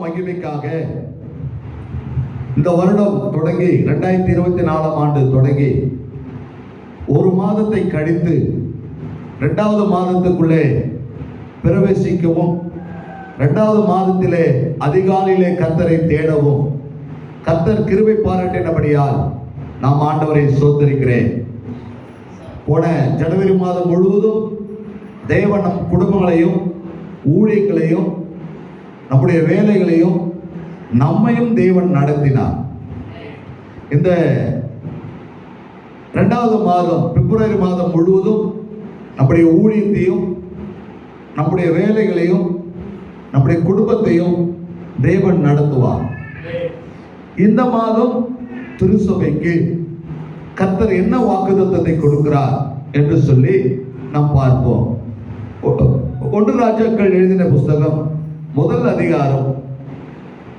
மகிமைக்காக இந்த வருடம் தொடங்கி 2024ஆம் ஆண்டு தொடங்கி ஒரு மாதத்தை கழித்து 2வது மாதத்துக்குள்ளே பிரவேசிக்கவும் 2வது மாதத்திலே அதிகாலையிலே கர்த்தரை தேடவும் கர்த்தர் கிருபை பாராட்டினபடியால் நாம் ஆண்டவரை ஸ்தோத்திரிக்கிறேன். போன ஜனவரி மாதம் முழுவதும் தேவன் நம் குடும்பங்களையும் ஊழியங்களையும் நம்முடைய வேலைகளையும் நம்மையும் தேவன் நடத்தினார். இந்த 2வது மாதம் பிப்ரவரி மாதம் முழுவதும் நம்முடைய ஊழியத்தையும் நம்முடைய வேலைகளையும் நம்முடைய குடும்பத்தையும் தேவன் நடத்துவார். இந்த மாதம் திருச்சபைக்கு கர்த்தர் என்ன வாக்குத்தத்தத்தை கொடுக்கிறார் என்று சொல்லி நாம் பார்ப்போம். 1 ராஜாக்கள் எழுதின புஸ்தகம் 1 அதிகாரம்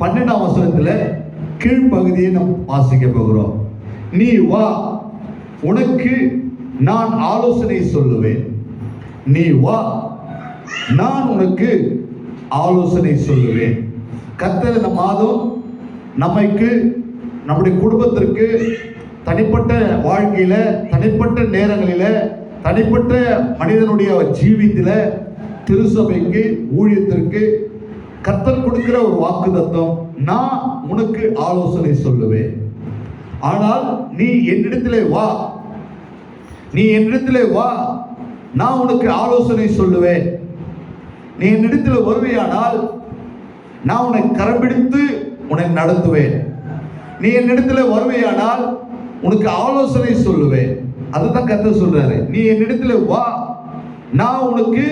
12ஆம் வசனத்தில் கீழ்ப்பகுதியை நாம் வாசிக்க போகிறோம். நீ வா, உனக்கு நான் ஆலோசனை சொல்லுவேன். நீ வா, நான் உனக்கு ஆலோசனை சொல்லுவேன். கர்த்தர் இந்த மாதம் நமக்கு நம்முடைய குடும்பத்திற்கு தனிப்பட்ட வாழ்க்கையில தனிப்பட்ட நேரங்களில தனிப்பட்ட மனிதனுடைய ஜீவியத்தில் திருச்சபைக்கு ஊழியத்திற்கு கர்த்தர் கொடுக்கிற ஒரு வாக்குத்தத்தம், நான் உனக்கு ஆலோசனை சொல்லுவேன். ஆனால் நீ என்னிடத்திலே வா, நீ என்னிடத்திலே வா, நான் உனக்கு ஆலோசனை சொல்லுவேன். நீ என்னிடத்தில் வருவையானால் நான் உன்னை கரம்பிடித்து உன்னை நடத்துவேன். நீ என்னிடத்தில் வருவையானால் உனக்கு ஆலோசனை சொல்லுவேன். அதுதான் கர்த்தர் சொல்றாரு. நீ என்னிடத்தில் வா, நான் உனக்கு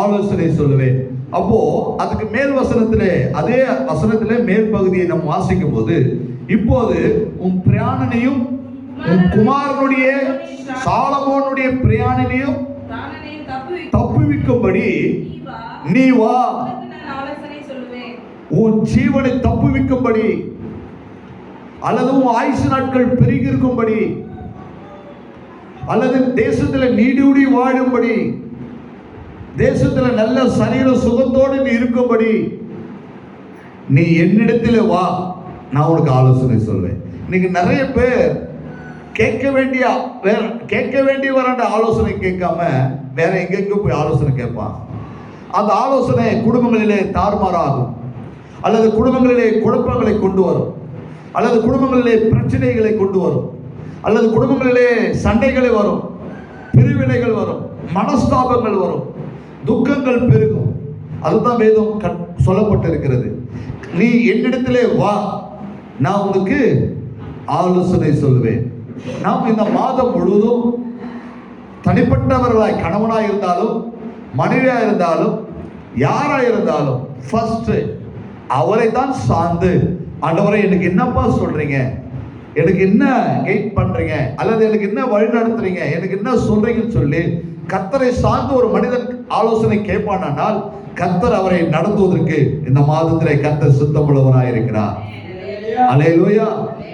ஆலோசனை சொல்லுவேன். அப்போ அதுக்கு மேல் வசனத்திலே, அதே வசனத்திலே மேல் பகுதியை நாம் வாசிக்கும் போது, இப்போது உன் பிரயாணனையும் உன் குமாரனுடைய சாலமோனுடைய பிரயாணனையும் தப்புவிக்கும்படி நீ வா, உன் ஜீவனை தப்புவிக்கும்படி அல்லது உன் ஆயுசு நாட்கள் பெருகி இருக்கும்படி அல்லது தேசத்தில் நீடூடி வாழும்படி தேசத்தில் நல்ல சரீர சுகத்தோடு நீ இருக்கும்படி நீ என்னிடத்தில் வா, நான் உனக்கு ஆலோசனை சொல்வேன். இன்னைக்கு நிறைய பேர் கேட்க வேண்டிய வர ஆலோசனை கேட்காம வேற எங்கெங்க போய் ஆலோசனை கேட்பான். அந்த ஆலோசனை குடும்பங்களிலே தாறுமாறாகும், அல்லது குடும்பங்களிலே குழப்பங்களை கொண்டு வரும், அல்லது குடும்பங்களிலே பிரச்சனைகளை கொண்டு வரும், அல்லது குடும்பங்களிலே சண்டைகளை வரும், பிரிவினைகள் வரும், மனஸ்தாபங்கள் வரும், துக்கங்கள் பெருகும். அதுதான் வேதம் சொல்லப்பட்டிருக்கிறது. நீ என்னிடத்திலே வா, நான் உனக்கு ஆலோசனை சொல்லுவேன். நாம் இந்த மாதம் முழுவதும் தனிப்பட்டவர்களாய் கணவனாய் இருந்தாலும் மனைவியாக இருந்தாலும் யாராக இருந்தாலும் ஃபர்ஸ்ட் அவரை தான் சார்ந்து, ஆண்டவரை எனக்கு என்னப்பா சொல்றீங்க, எனக்கு என்ன கைட் பண்றீங்க, அல்லது எனக்கு என்ன வழி நடத்துறீங்க, எனக்கு என்ன சொல்றீங்கன்னு சொல்லி கர்த்தரை சார்ந்து ஒரு மனிதன் ஆலோசனை கேட்பானால் கர்த்தர் அவரை நடத்துவதற்கு இந்த மாதத்திலே கர்த்தர் சுத்தமுள்ளவராய் இருக்கிறார். அல்லேலூயா.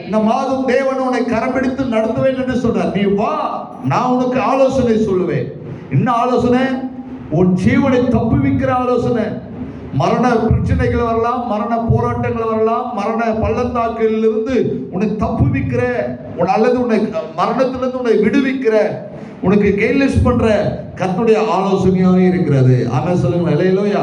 இந்த மாதம் தேவன் உன்னை கரம்பிடித்து நடத்துவேன் என்று சொல்றார். நீ வா, நான் உனக்கு ஆலோசனை சொல்லுவேன். என்ன ஆலோசனை? உன் ஜீவனை தப்புவிக்கிற ஆலோசனை. மரண பிரச்சனைகள் வரலாம், மரண போராட்டங்கள் வரலாம், மரண பள்ளத்தாக்கிலிருந்து உன்னை தப்புவிக்கிற, அல்லது உன்னை மரணத்திலிருந்து உன்னை விடுவிக்கிற, உனக்கு கைலெஸ் பண்ற கர்த்தருடைய ஆலோசனையாக இருக்கிறது. ஆமென் சொல்லுங்க. அல்லேலூயா.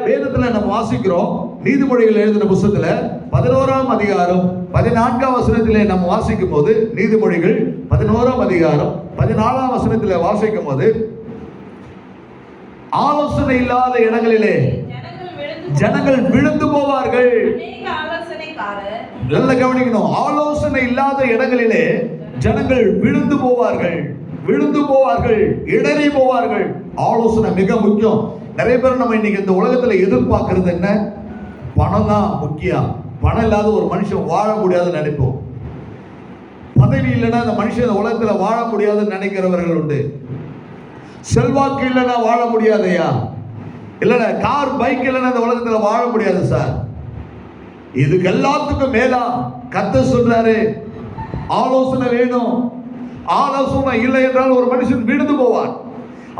வேதத்துல நம்ம வாசிக்கிறோம், நீதிமொழிகள் எழுதின புத்தகத்துல 11ஆம் அதிகாரம் 14ஆம் வசனத்திலே நம்ம வாசிக்கும் போது, நீதிமொழிகள் 11ஆம் அதிகாரம் 14ஆம் வசனத்திலே வாசிக்கும் போது, ஆலோசனை இல்லாத இடங்களிலே ஜனங்கள் விழுந்து போவார்கள். நல்ல கவனிக்கணும். ஆலோசனை இல்லாத இடங்களிலே ஜனங்கள் விழுந்து போவார்கள், இடறி போவார்கள். ஆலோசனை மிக முக்கியம். நிறைய பேர் நம்ம இன்னைக்கு இந்த உலகத்துல எதிர்பார்க்கிறது என்ன? பணம் தான் முக்கியம். பணம் இல்லாத ஒரு மனுஷன் வாழ முடியாதுன்னு நினைப்போம். பதவி இல்லைன்னா அந்த மனுஷன் இந்த உலகத்துல வாழ முடியாதுன்னு நினைக்கிறவர்கள் உண்டு. செல்வாக்கு இல்லைன்னா வாழ முடியாதையா, இல்லைன்னா கார் பைக் இல்லைன்னா இந்த உலகத்துல வாழ முடியாது சார். இதுக்கு எல்லாத்துக்கும் மேலா கர்த்தர் சொல்றாரு, ஆலோசனை வேணும். ஆலோசனை இல்லை என்றால் ஒரு மனுஷன் விழுந்து போவான்.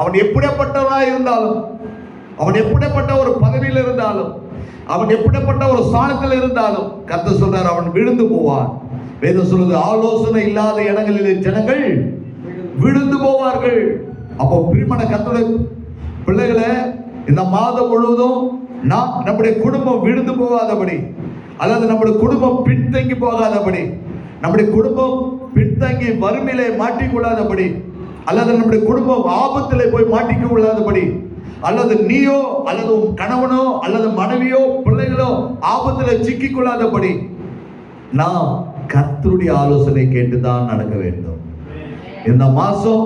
அவன் எப்படிப்பட்டவனாக இருந்தாலும், அவன் எப்படிப்பட்ட ஒரு பதவியில் இருந்தாலும், அவன் எப்படிப்பட்ட ஒரு ஸ்தானத்தில் இருந்தாலும் கர்த்தர் சொல்றார் அவன் விழுந்து போவான். வேதம் சொல்லுது ஆலோசனை இல்லாத இடங்களிலே ஜனங்கள் விழுந்து போவார்கள். அப்போ பிரியமான கர்த்தருடைய பிள்ளைகளை, இந்த மாதம் முழுவதும் நாம் நம்முடைய குடும்பம் விழுந்து போகாதபடி, அல்லது நம்முடைய குடும்பம் பின்தங்கி போகாதபடி, நம்முடைய குடும்பம் பின்தங்கி வறுமையிலே மாட்டிக்கொள்ளாதபடி, அல்லது நம்முடைய குடும்பம் ஆபத்திலே போய் மாட்டிக்கொள்ளாதபடி, அல்லது நீயோ அல்லது உன் கணவனோ அல்லது மனைவியோ பிள்ளைகளோ ஆபத்திலே சிக்கிக் கொள்ளாதபடி நாம் கர்த்தருடைய ஆலோசனை கேட்டுதான் நடக்க வேண்டும். இந்த மாசம்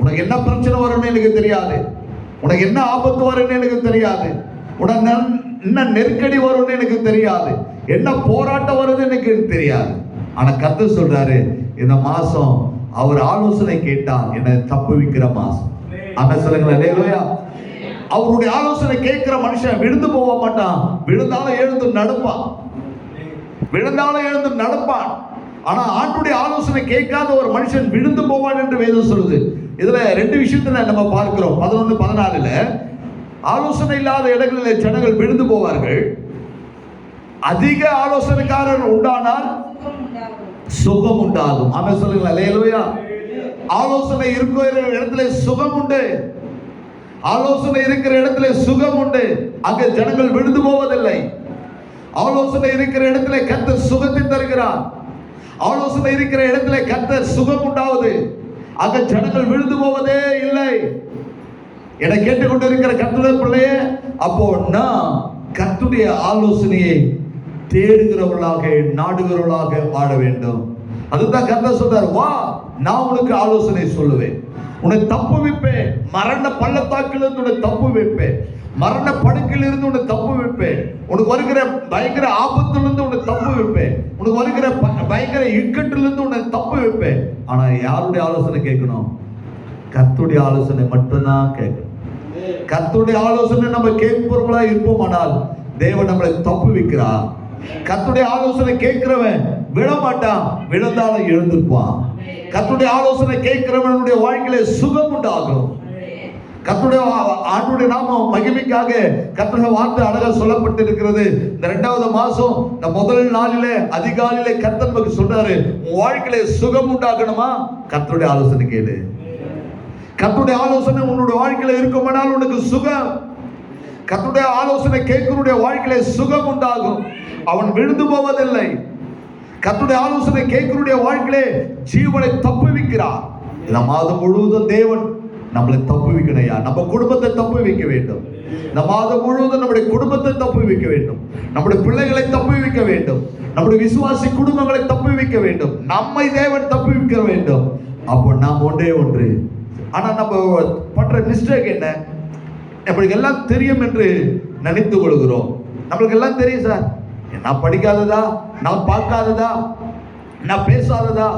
உனக்கு என்ன பிரச்சனை வரும்னு எனக்கு தெரியாது, உனக்கு என்ன ஆபத்து வரும்னு எனக்கு தெரியாது, உனக்கு என்ன நெருக்கடி வரும்னு எனக்கு தெரியாது, என்ன போராட்டம் வருதுன்னு எனக்கு தெரியாது. ஆனா கர்த்தர் சொல்றாரு, இந்த மாசம் அவர் ஆலோசனை கேட்டால் என்னை தப்புவிக்கிற மாசம். அங்க சொல்லுங்களேன், அல்லேலூயா. அவருடைய ஆலோசனை கேட்கிற மனுஷன் விழுந்து போக மாட்டான், விழுந்தாலும் எழுந்து நடப்பான், விழுந்தாலும் எழுந்து நடப்பான். ஆனா ஆண்டுடைய ஆலோசனை கேட்காத ஒரு மனுஷன் விழுந்து போவான் என்று வேதம் சொல்லுது. இதுல ரெண்டு விஷயத்துல நம்ம பார்க்கிறோம். 11-14 ஆலோசனை இல்லாத இடங்களில் ஜனங்கள் விழுந்து போவார்கள். அதிக ஆலோசனைக்காரர் உண்டானால் சுகம் உண்டாகும். ஆமென் சொல்லுங்க, அல்லேலூயா. ஆலோசனை இருக்கிற இடத்துல சுகம் உண்டு, ஆலோசனை இருக்கிற இடத்துல சுகம் உண்டு. அங்க ஜனங்கள் விழுந்து போவதில்லை. ஆலோசனை இருக்கிற இடத்துல கர்த்தர் சுகத்தை தருகிறார். ஆலோசனை இருக்கிற இடத்துல கர்த்தர் சுகம் உண்டாவது. அங்க ஜனங்கள் விழுந்து போவதே இல்லை. என கேட்டுக்கொண்டிருக்கிற கர்த்தருடைய பிள்ளையே, அப்போ நான் கர்த்தருடைய ஆலோசனையை தேடுகிறவர்களாக நாடுகிறவர்களாக வாழ வேண்டும். அதுதான் கர்த்தர் சொல்றார், வா நான் உனக்கு ஆலோசனை சொல்லுவேன், உன்னை தப்பு வைப்பேன், மரண பள்ளத்தாக்கிலிருந்து உன்னை தப்பு வைப்பேன், மரண படுக்கையிலிருந்து உன்னை தப்பு வைப்பேன், உனக்கு வருகிற பயங்கர ஆபத்திலிருந்து உன்னை தப்பு வைப்பேன், உனக்கு வருகிற பயங்கர இக்கட்டிலிருந்து உன்னை தப்பு வைப்பேன். ஆனா யாருடைய ஆலோசனை கேட்கணும்? கர்த்தருடைய ஆலோசனை மட்டும்தான் கேட்கணும். கர்த்தருடைய ஆலோசனை நம்ம கேட்பவர்களா இருப்போமானால் தேவன் நம்மளை தப்பு வைக்கிறார். கர்த்தருடைய ஆலோசனை கேட்கிறவன் விழ மாட்டான், விழுந்தாலும் எழுந்திருப்பான். கர்த்தருடைய ஆலோசனை கேட்கிறவனுடைய வாழ்க்கையில சுகம் உண்டாகும். கர்த்தருடைய ஆண்டுடைய நாமம் மகிமைக்காக கர்த்தருடைய வார்த்தை அழகா சொல்லப்பட்டிருக்கிறது. இந்த 2வது மாசம் இந்த முதல் நாளிலே அதிகாலையிலே கர்த்தர் நமக்கு சொல்றாரு, உன் வாழ்க்கையில சுகம் உண்டாகணுமா? கர்த்தருடைய ஆலோசனை கேளு. கர்த்தருடைய ஆலோசனை உன்னுடைய வாழ்க்கையில இருக்குமானால் உனக்கு சுகம். கர்த்தருடைய ஆலோசனை கேட்கிறவனுடைய வாழ்க்கையில சுகம் உண்டாகும், அவன் விழுந்து போவதில்லை. கர்த்தருடைய ஆலோசனை கேட்கிறவனுடைய வாழ்க்கையிலே ஜீவனை தப்புவிக்கிறார். இந்த மாதம் முழுவதும் தேவன் நம்மளை தப்புவிக்கணையா, நம்ம குடும்பத்தை தப்புவிக்க வேண்டும். இந்த மாதம் முழுவதும் நம்முடைய குடும்பத்தை தப்புவிக்க வேண்டும், நம்முடைய பிள்ளைகளை தப்புவிக்க வேண்டும், நம்முடைய விசுவாசி குடும்பங்களை தப்புவிக்க வேண்டும், நம்மை தேவன் தப்புவிக்க வேண்டும். அப்போ நாம் ஒன்றே ஒன்று. ஆனா நம்ம பண்ற மிஸ்டேக் என்ன? நம்மளுக்கு எல்லாம் தெரியும் என்று நினைத்து கொள்கிறோம். நம்மளுக்கு எல்லாம் தெரியும் சார், நான் படிக்காததா, நான் பார்க்காததா, நான் பேசாததா,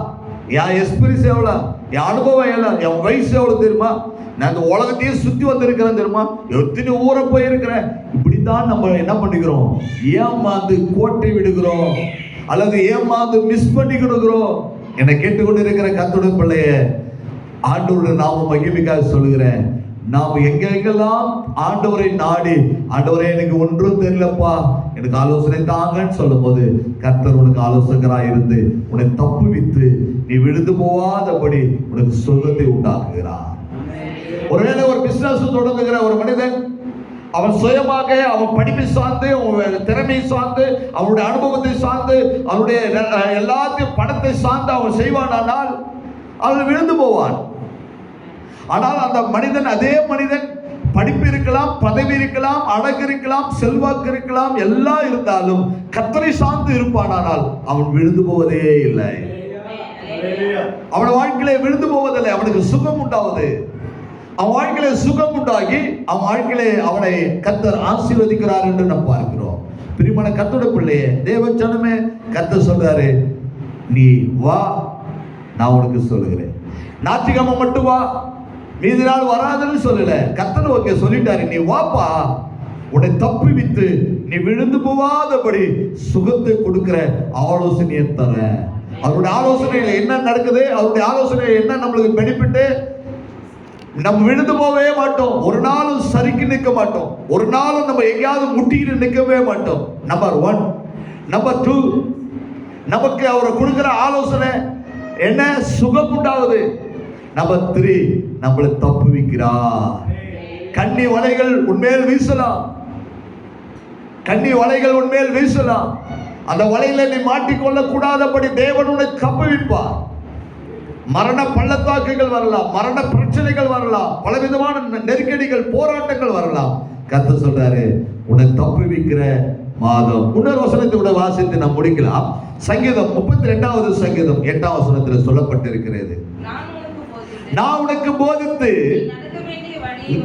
என் எக்ஸ்பீரியன்ஸ் எவ்வளோ, என் அனுபவம் எவ்வளோ, என் வயசு எவ்வளோ தெரியுமா, நான் இந்த உலகத்தையே சுற்றி வந்திருக்கிறேன் தெரியுமா, எத்தனை ஊரை போயிருக்கிறேன். இப்படித்தான் நம்ம என்ன பண்ணிக்கிறோம்? ஏமாந்து கோட்டை விடுகிறோம், அல்லது ஏமாந்து மிஸ் பண்ணி கொடுக்கிறோம். என்னை கேட்டுக்கொண்டு இருக்கிற கர்த்தருடைய பிள்ளைய, ஆண்டவருடைய நாம மகிமைக்காக சொல்லுகிறேன், நாம் எங்கெங்கெல்லாம் ஆண்டவரை நாடி, ஆண்டவரே எனக்கு ஒன்றும் தெரியலப்பா, எனக்கு ஆலோசனை தாங்கன்னு சொல்லும் போது கர்த்தர் உனக்கு ஆலோசகராக இருந்து உன்னை தப்புவித்து நீ விழுந்து போகாதபடி உனக்கு சுகத்தை உண்டாக்குகிறார். ஒருவேளை ஒரு பிசினஸ் தொடங்குகிற ஒரு மனிதன், அவன் சுயமாக அவன் படிப்பை சார்ந்து, அவன் திறமை சார்ந்து, அவனுடைய அனுபவத்தை சார்ந்து, அவனுடைய எல்லாத்தையும் பணத்தை சார்ந்து அவன் செய்வானால் அவன் விழுந்து போவான். ஆனால் அந்த மனிதன், அதே மனிதன் படிப்பு இருக்கலாம், பதவி இருக்கலாம், அழகு இருக்கலாம், செல்வாக்கு இருக்கலாம், எல்லாம் இருந்தாலும் கர்த்தரை சார்ந்து இருப்பானால் அவன் விழுந்து போவதே இல்லை. அவன் வாழ்க்கையில விழுந்து போவதில்லை, அவனுக்கு சுகம் உண்டாவது. அவன் வாழ்க்கையில சுகம் உண்டாகி அவன் வாழ்க்கையில அவனை கர்த்தர் ஆசீர்வதிக்கிறார் என்று நாம் பார்க்கிறோம். பிரியமான கர்த்தருடைய பிள்ளையே, தேவச்சனமே, கர்த்தர் சொல்றாரு, நீ வா நான் உனக்கு சொல்லுகிறேன். ஞாயிற்றுக்கிழமை மட்டும் வா, மீதி நாள் வராதுன்னு சொல்லல. கர்த்தர் ஓகே சொல்லிட்டாரு, நீ வாப்பா, உன்னை தப்புவித்து நீ விழுந்து போகாதபடி சுகத்தை கொடுக்கிற ஆலோசனையை தர. அவருடைய ஆலோசனையில என்ன நடக்குது, அவருடைய ஆலோசனையில என்ன நம்மளுக்கு பெனிஃபிட்? நம்ம விழுந்து போகவே மாட்டோம். ஒரு நாளும் சரிக்கு நிற்க மாட்டோம். ஒரு நாளும் நம்ம எங்கேயாவது முட்டிட்டு நிற்கவே மாட்டோம். நம்பர் 1. நம்பர் 2, நமக்கு அவர் கொடுக்கிற ஆலோசனை என்ன? சுகம் உண்டாவது. நம்பர் 3, நம்மளை தப்புவிக்கிறார். கண்ணி வலைகள் உன்மேல் வீசலாம். கண்ணி வலைகள் உன்மேல் வீசலாம். அந்த வலையில நீ மாட்டிக்கொள்ள கூடாதபடி தேவன் உன்னை தப்புவிப்பார். மரண பள்ளத்தாக்குகள் வரலாம், மரண பிரச்சனைகள் வரலாம், பலவிதமான நெருக்கடிகள், போராட்டங்கள் வரலாம். கர்த்தர் சொல்றாரு, உன்னை தப்புவிக்கிற மாதம். இன்னொரு வசனத்தை கூட வாசித்து நாம் முடிக்கலாம். சங்கீதம் 32வது சங்கீதம் 8ஆம் வசனத்தில் சொல்லப்பட்டிருக்கிறது, நான் உனக்கு போதித்து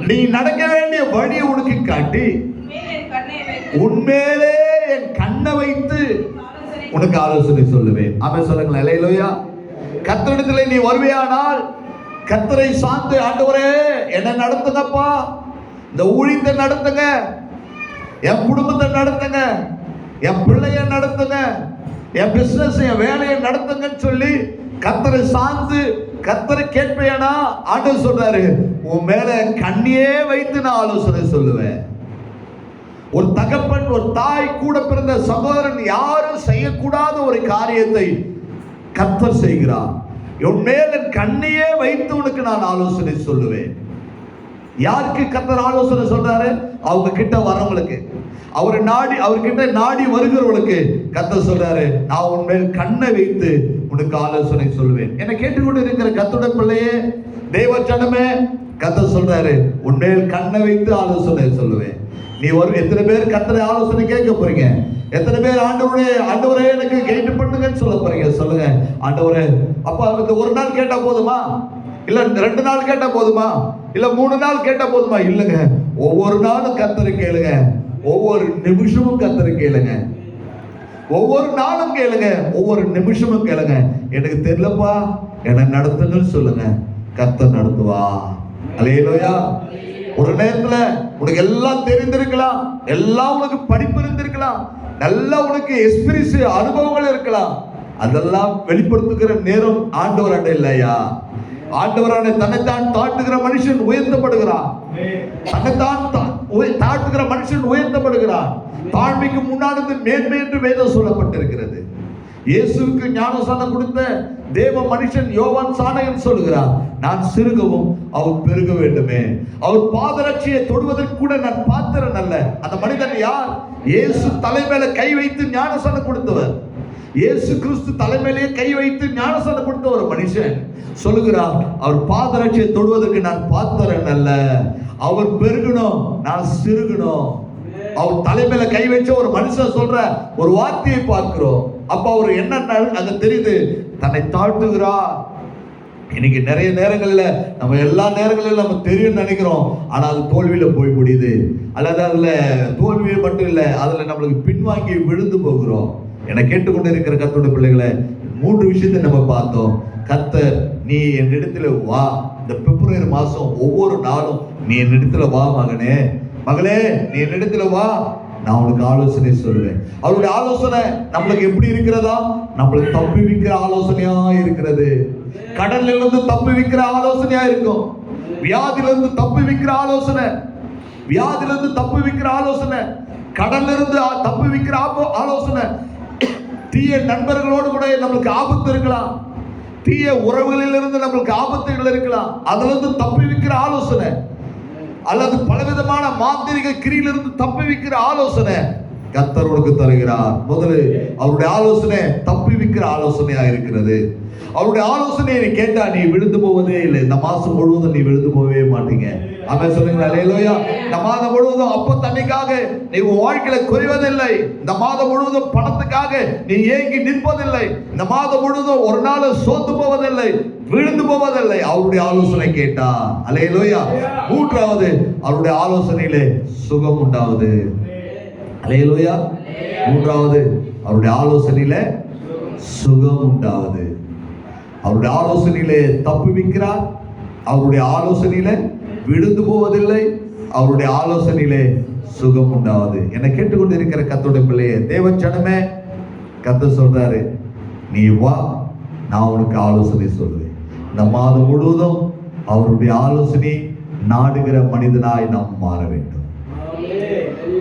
நீ நடக்க வேண்டிய வழியை உனக்கு காட்டி உன்மேலே என் கண்ணை வைத்து உனக்கு ஆலோசனை சொல்லுவேன். அவன் சொல்லுங்களேன், அல்லேலூயா. கர்த்தரிடத்தில் நீ வருவியானால் கர்த்தரை சார்ந்து, ஆண்டவரே என்னை நடத்துங்கப்பா, இந்த ஊழியத்தை நடத்துங்க, என் குடும்பத்தை நடத்துங்க, என் பிள்ளைய நடத்துங்க, என் பிசினஸ், என் வேலையை நடத்துங்கன்னு சொல்லி கர்த்தரை சார்ந்து கர்த்தரை கேட்பேனா, ஆண்டவர் சொல்றாரு, உன் மேல கண்ணியே வைத்து நான் ஆலோசனை சொல்லுவேன். ஒரு தகப்பன், ஒரு தாய், கூட பிறந்த சகோதரன் யாரும் செய்யக்கூடாத ஒரு காரியத்தை கர்த்தர் செய்கிறார். உன் மேல கண்ணியே வைத்து உனக்கு நான் ஆலோசனை சொல்லுவேன். யாருக்கு கர்த்தர் ஆலோசனை சொல்றாரு? அவங்க கிட்ட வரவங்களுக்கு, அவர்கிட்ட நாடி வருகிறவர்களுக்கு கர்த்தர் சொல்றாரு, நான் உன் மேல் கண்ணை வைத்து உனக்கு ஆலோசனை சொல்லுவேன். என்னை கேட்டுக்கொண்டு இருக்கிற கர்த்தருடைய பிள்ளையே, தேவ ஜனமே, கர்த்தர் சொல்றாரு, உன் மேல் கண்ணை வைத்து ஆலோசனை சொல்லுவேன். நீ எத்தனை பேர் கர்த்தரை ஆலோசனை கேட்க போறீங்க? எத்தனை பேர் ஆண்டவரே எனக்கு கைட் பண்ணுங்கன்னு சொல்ல போறீங்க? சொல்லுங்க, ஆண்டவரே. அப்ப இந்த ஒரு நாள் கேட்டா போதுமா? இல்ல 2 நாள் கேட்டா போதுமா? இல்ல 3 நாள் கேட்டா போதுமா? இல்லைங்க, ஒவ்வொரு நாளும் கர்த்தரை கேளுங்க, ஒவ்வொரு நிமிஷமும் கர்த்தரை கேளுங்க, ஒவ்வொரு நாளும் கேளுங்க, ஒவ்வொரு நிமிஷமும் கேளுங்க. எனக்கு தெரியலப்பா, என்னை நடத்துங்கன்னு சொல்லுங்க, கர்த்தர் நடத்துவா. அல்லேலூயா. ஒரு நேரத்துல உனக்கு எல்லாம் தெரிந்திருக்கலாம், எல்லாம் உனக்கு படிப்பு இருந்திருக்கலாம், நல்லா உனக்கு எக்ஸ்பீரியன்ஸ், அனுபவங்கள் இருக்கலாம். அதெல்லாம் வெளிப்படுத்துகிற நேரம் ஆண்டவர் அண்டை இல்லையா? ஆண்டவரான தன்னைத்தான் தாட்டுகிற மனுஷன் உயர்த்தப்படுகிறான். தன்னைத்தான் தாட்டுகிற மனுஷன் உயர்த்தப்படுகிறான். தாழ்மைக்கு முன்னாடி மேன்மை என்று வேதம் சொல்லப்பட்டிருக்கிறது. இயேசுவுக்கு ஞானஸ்நானம் கொடுத்த தேவ மனுஷன் யோவான் சாணகன் சொல்லுகிறார், நான் சிறுகவும் அவர் பெருக வேண்டுமே. அவர் பாதரட்சியை தொடுவதற்கு கூட நான் பாத்திரன் அல்ல. அந்த மனிதன் யார்? இயேசு தலைமையில கை வைத்து ஞானஸ்நானம் கொடுத்தவர். இயேசு கிறிஸ்து தலைமையிலே கை வைத்து ஞானஸ்நானம் கொடுத்த ஒரு மனுஷன் சொல்லுகிறார், அவர் பாதரட்சியை தொடுவதற்கு நான் பாத்திரன் அல்ல. அவர் பெருகணும், நான் சிறுகணும். அவர் தலைமையில கை வச்ச ஒரு மனுஷன் சொல்ற ஒரு வார்த்தையை பார்க்கிறோம். அப்ப அவர் என்ன அங்க தெரியுது, தன்னை தாழ்த்துகிறார். இன்னைக்கு நிறைய நேரங்கள்ல நம்ம எல்லா நேரங்களிலும் நம்ம தெரியும் நினைக்கிறோம், ஆனா அது தோல்வியில போய் முடியுது. அல்லது அதுல தோல்வி மட்டும் இல்லை, அதுல நம்மளுக்கு பின்வாங்கி விழுந்து போகிறோம். என்னை கேட்டுக்கொண்டு இருக்கிற கர்த்தருடைய பிள்ளைகளை, 3 விஷயத்தை நம்ம பார்த்தோம். கர்த்தர், நீ என்னிடத்துல வா. இந்த பிப்ரவரி மாசம் ஒவ்வொரு நாளும் நீ என்னிடத்துல வா மகனே, மகளே, நீ என்னிடத்துல வா, நான் உனக்கு ஆலோசனை சொல்லுவேன். அவருடைய ஆலோசனை நம்மளுக்கு எப்படி இருக்கிறதா? நம்மளுக்கு தப்பி வைக்கிற ஆலோசனையா இருக்கிறது. கடல்ல இருந்து தப்பி வைக்கிற ஆலோசனையா இருக்கும். வியாதியிலிருந்து தப்பி வைக்கிற ஆலோசனை, வியாதியிலிருந்து தப்பி வைக்கிற ஆலோசனை, கடல்ல இருந்து தப்பி வைக்கிற ஆலோசனை. தீய நண்பர்களோடு கூட நம்மளுக்கு ஆபத்து இருக்கலாம், தீய உறவுகளில் இருந்து நம்மளுக்கு ஆபத்துகள் இருக்கலாம், அதுல இருந்து தப்பி வைக்கிற ஆலோசனை, அல்லது பலவிதமான மாந்திரிக கிரியிலிருந்து தப்பி வைக்கிற ஆலோசனை கர்த்தர் உனக்கு தருகிறார். முதல்ல அவருடைய ஆலோசனை தப்பி வைக்கிற ஆலோசனையா இருக்கிறது. அவருடைய ஆலோசனையை நீ கேட்டா நீ விழுந்து போவதே இல்லை. இந்த மாசம் முழுவதும் நீ விழுந்து போகவே மாட்டீங்க. அவன் சொல்லுங்க, அல்லேலூயா. இந்த மாதம் முழுவதும் அப்ப தண்ணிக்காக நீ உன் வாழ்க்கையில குறைவதில்லை. இந்த மாதம் முழுவதும் பணத்துக்காக நீ ஏங்கி நிற்பதில்லை. இந்த மாதம் முழுவதும் ஒரு நாள் சோர்ந்து போவதில்லை, விழுந்து போவதில்லை. அவருடைய ஆலோசனை கேட்டா, அல்லேலூயா. 3வது, அவருடைய ஆலோசனையிலே சுகம் உண்டாவது. அல்லேலூயா. 3வது, அவருடைய ஆலோசனையில சுகம் உண்டாவது. அவருடைய ஆலோசனையிலே தப்பி வைக்கிறார், அவருடைய ஆலோசனையில விழுந்து போவதில்லை, அவருடைய ஆலோசனையிலே சுகம் உண்டாவது. என்னை கேட்டுக்கொண்டு இருக்கிற கர்த்தருடைய பிள்ளையே, தேவ ஜனமே, கர்த்தர் சொல்றாரு, நீ வா, நான் உனக்கு ஆலோசனை சொல்லுவேன். இந்த மாதம் முழுவதும் அவருடைய ஆலோசனை நாடுகிற மனிதனாய் நாம் மாற வேண்டும்.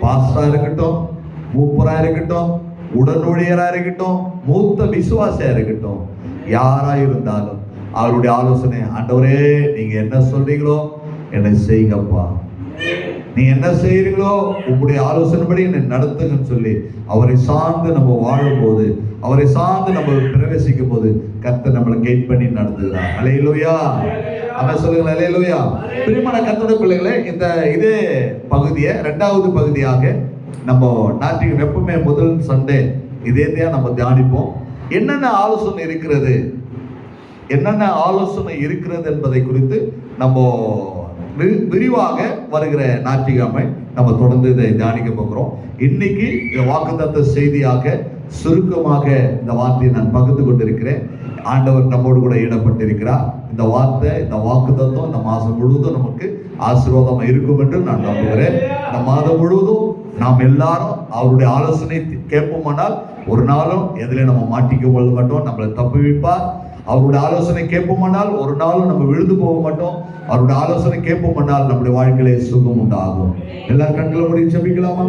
பாஸ்டரா இருக்கட்டும், மூப்பரா இருக்கட்டும், உடனூழியரா இருக்கட்டும், மூத்த விசுவாசியா இருக்கட்டும், யாரா இருந்தாலும் அவருடைய ஆலோசனை, ஆண்டவரே நீங்க என்ன சொல்றீங்களோ என்னை செய்யுங்கப்பா, நீ என்ன செய்யறீங்களோ உங்களுடைய ஆலோசனைப்படி என்னை நடத்துங்கன்னு சொல்லி அவரை சார்ந்து நம்ம வாழும்போது, அவரை சார்ந்து நம்ம பிரவேசிக்கும் போது கர்த்தர் நம்மளை கைட் பண்ணி நடத்துகிறார். அல்லேலூயா. அவன் சொல்லுங்க அல்லேலூயா. பிரியமான கர்த்தருடைய பிள்ளைகளே, இந்த இதே பகுதியை இரண்டாவது பகுதியாக நம்ம நாட்டுக்கு எப்பவுமே முதல் சண்டே இதே தான் நம்ம தியானிப்போம். என்னென்ன ஆலோசனை இருக்கிறது, என்னென்ன ஆலோசனை இருக்கிறது என்பதை குறித்து நம்ம விரிவாக வருகிற ஞாயிற்றுக்கிழமை நம்ம தொடர்ந்து இதை தியானிக்க போகிறோம். இன்னைக்கு இந்த வாக்குத்தத்த செய்தியாக சுருக்கமாக இந்த வார்த்தையை நான் பகிர்ந்து கொண்டிருக்கிறேன். ஆண்டவர் நம்மோடு கூட ஈடுபட்டிருக்கிறார். இந்த வார்த்தை, இந்த வாக்குத்தத்தம் இந்த மாதம் முழுவதும் நமக்கு ஆசீர்வாதம் இருக்கும் என்று நான் நம்புகிறேன். இந்த மாதம் முழுவதும் நாம் எல்லாரும் அவருடைய ஆலோசனை கேட்போமானால் ஒரு நாளும் எதிலே நம்ம மாட்டிக்க கொள்ள மாட்டோம், நம்மளை தப்புவிப்பார். அவருடைய ஆலோசனை கேட்போமானால் ஒரு நாளும் நம்ம விழுந்து போக மாட்டோம். அவருடைய ஆலோசனை கேட்போமானால் நம்முடைய வாழ்க்கையிலே சுகம் உண்டாகும். எல்லாரும் கண்களை மூடி ஜெபிக்கலாமா?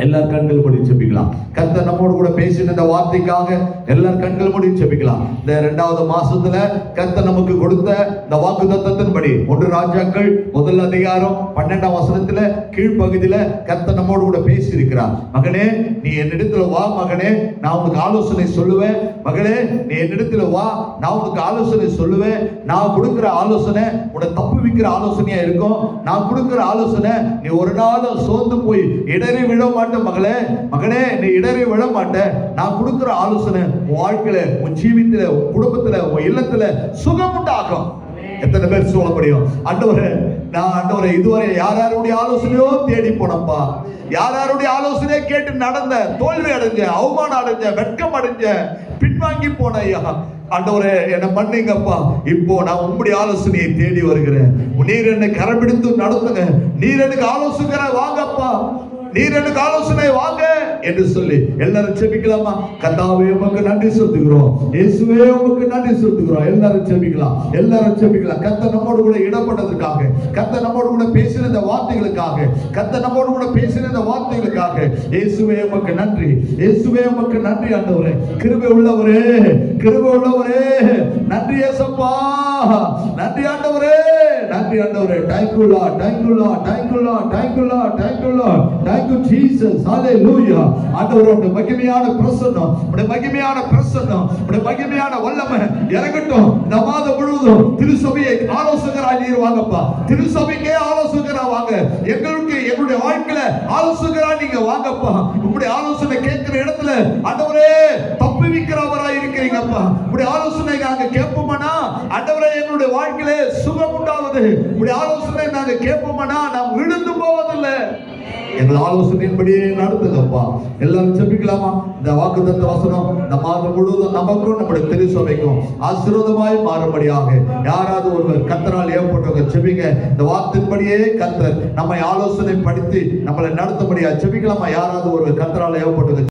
எல்லாரும் கண்கள் மூடி ஜெபிக்கலாம். கர்த்தர் நம்மோடு கூட பேசின இந்த வார்த்தைக்காக எல்லாரும் கண்கள் மூடி ஜெபிக்கலாம். இந்த 2வது மாசத்துல கர்த்தர் நமக்கு கொடுத்த இந்த வாக்குத்தத்தத்தின்படி 1 ராஜாக்கள் 1 அதிகாரம் 12ஆம் வசனத்துல கீழ்ப்பகுதியில கர்த்தர் நம்மோடு கூட பேசி இருக்கிறார். மகனே நீ என்னிடத்துல வா, மகனே நான் உனக்கு ஆலோசனை சொல்லுவேன், மகளே நீ என்னிடத்துல வா, நான் உனக்கு ஆலோசனை சொல்லுவேன். நான் கொடுக்கிற ஆலோசனை உன்னை தப்புவிக்கிற ஆலோசனையா இருக்கும். நான் கொடுக்கிற ஆலோசனை நீ ஒரு நாள் சோர்ந்து போய் இடறி விழ மாட்ட மகளே, மகனே நீ இடறி விழ மாட்ட. நான் கொடுக்கிற ஆலோசனை உன் வாழ்க்கையில, உன் ஜீவித்துல, உன் குடும்பத்துல, உன் இல்லத்துல சுகம் உண்டாகும். எத்தனை பேர் சொல்ல முடியும்? ஆண்டவரே நான் ஆண்டவரே இதுவரை யாருடைய ஆலோசனையோ தேடி போனப்பா, யாருடைய ஆலோசனையை கேட்டு நடந்த, தோல்வி அடைஞ்ச, அவமானம் அடைஞ்ச, வெட்கம் அடைஞ்ச, பின்வாங்கி போன ஐயா, ஆண்டவரே என்ன பண்ணீங்கப்பா. இப்போ நான் உங்களுடைய ஆலோசனையை தேடி வருகிறேன். நீர் என்னை கரம்பிடித்து நடத்துங்க, நீர் எனக்கு ஆலோசனை வாங்கப்பா, நீர் எனக்கு ஆலோசனை வாங்க என்று சொல்லி எல்லாரும் ஜெபிக்கலாமா? கர்த்தாவே உமக்கு நன்றி செலுத்துகிறோம், இயேசுவே உமக்கு நன்றி செலுத்துகிறோம். எல்லாரும் ஜெபிக்கலாம், எல்லாரும் ஜெபிக்கலாம். கர்த்தர் நம்மோடு கூட இடப்பட்டதற்காக, கர்த்தர் நம்மோடு கூட பேசின இந்த வார்த்தைகளுக்காக, கர்த்தர் நம்மோடு கூட பேசின இந்த வார்த்தைகளுக்காக இயேசுவே உமக்கு நன்றி, இயேசுவே உமக்கு நன்றி. ஆண்டவரே கிருபை உள்ளவரே, கிருபை உள்ளவரே, நன்றி இயேசப்பா, நன்றி ஆண்டவரே, நன்றி ஆண்டவரே. Thank you Lord, thank you Lord, thank you Lord, thank you Lord, thank you Lord, thank you Jesus, hallelujah. ஆண்டவரோட மகிமையான பிரசன்னம், உடைய மகிமையான பிரசன்னம், உடைய மகிமையான வல்லமை இறங்கட்டும். இந்த மாதம் முழுவதும் திருச்சபையை ஆலோசகராய் நீர் வாங்கப்பா, திருச்சபைக்கே ஆலோசகரா வாங்க, எங்களுக்கு எங்களுடைய வாழ்க்கையில ஆலோசகரா நீங்க வாங்கப்பா. உங்களுடைய ஆலோசனை கேட்கிற இடத்துல ஆண்டவரே தப்புவிக்கிறவராய் இருக்கிறீங்கப்பா. உங்களுடைய ஆலோசனை நாங்க கேட்போமானா ஆண்டவரே எங்களுடைய வாழ்க்கையில சுகம் உண்டாவது. உங்களுடைய ஆலோசனை நாங்க கேட்போமானா நாம் விழுந்து போவதில்லை. எங்கள் ஆலோசனையின்படியே நடத்துங்கப்பா. எல்லாரும் ஜெபிக்கலாமா? இந்த வாக்குத்தத்த வசனம் இந்த மாதம் முழுவதும் நமக்கும் நம்முடைய திருச்சபைக்கும் ஆசீர்வாதமாய் மாறும்படியாக யாராவது ஒருவர் கர்த்தரால் ஏற்பட்டவங்க ஜெபிங்க. இந்த வார்த்தையின்படியே கர்த்தர் நம்மை ஆலோசனை படுத்தி நம்மளை நடத்தும்படியா ஜெபிக்கலாமா? யாராவது ஒருவர் கர்த்தரால் ஏற்பட்டவங்க